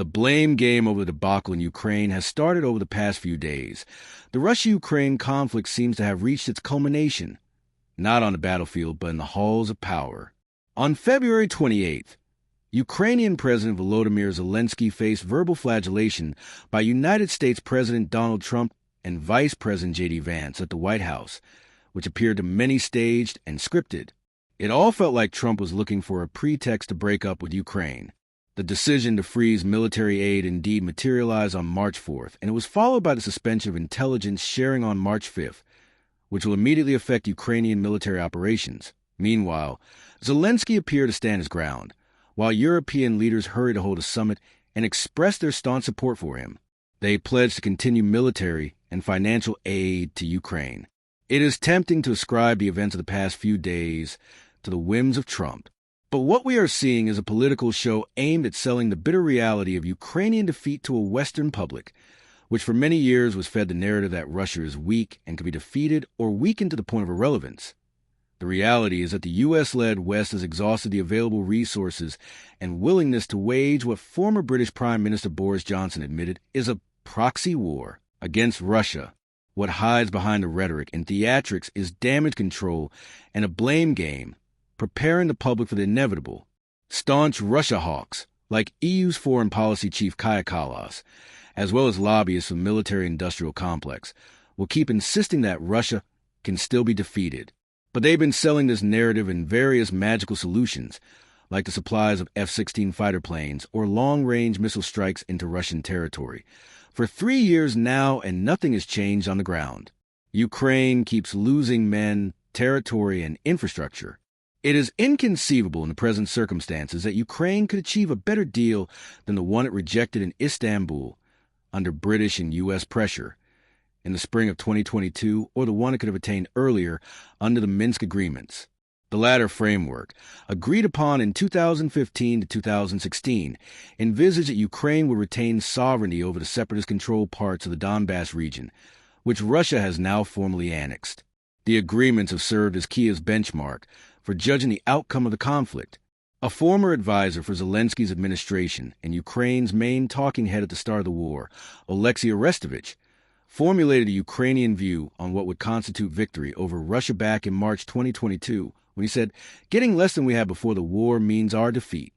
The blame game over the debacle in Ukraine has started over the past few days. The Russia-Ukraine conflict seems to have reached its culmination, not on the battlefield, but in the halls of power. On February 28th, Ukrainian President Volodymyr Zelensky faced verbal flagellation by United States President Donald Trump and Vice President J.D. Vance at the White House, which appeared to many staged and scripted. It all felt like Trump was looking for a pretext to break up with Ukraine. The decision to freeze military aid indeed materialized on March 4th, and it was followed by the suspension of intelligence sharing on March 5th, which will immediately affect Ukrainian military operations. Meanwhile, Zelensky appeared to stand his ground, while European leaders hurried to hold a summit and express their staunch support for him. They pledged to continue military and financial aid to Ukraine. It is tempting to ascribe the events of the past few days to the whims of Trump. But what we are seeing is a political show aimed at selling the bitter reality of Ukrainian defeat to a Western public, which for many years was fed the narrative that Russia is weak and can be defeated or weakened to the point of irrelevance. The reality is that the U.S.-led West has exhausted the available resources and willingness to wage what former British Prime Minister Boris Johnson admitted is a proxy war against Russia. What hides behind the rhetoric and theatrics is damage control and a blame game, preparing the public for the inevitable. Staunch Russia hawks, like EU's foreign policy chief Kaja Kallas, as well as lobbyists from the military-industrial complex, will keep insisting that Russia can still be defeated. But they've been selling this narrative in various magical solutions, like the supplies of F-16 fighter planes or long-range missile strikes into Russian territory, for 3 years now, and nothing has changed on the ground. Ukraine keeps losing men, territory, and infrastructure. It is inconceivable in the present circumstances that Ukraine could achieve a better deal than the one it rejected in Istanbul under British and U.S. pressure in the spring of 2022, or the one it could have attained earlier under the Minsk agreements. The latter framework, agreed upon in 2015 to 2016, envisaged that Ukraine would retain sovereignty over the separatist-controlled parts of the Donbass region, which Russia has now formally annexed. The agreements have served as Kyiv's benchmark for judging the outcome of the conflict. A former advisor for Zelensky's administration and Ukraine's main talking head at the start of the war, Oleksiy Arestovich, formulated a Ukrainian view on what would constitute victory over Russia back in March 2022, when he said, "Getting less than we had before the war means our defeat."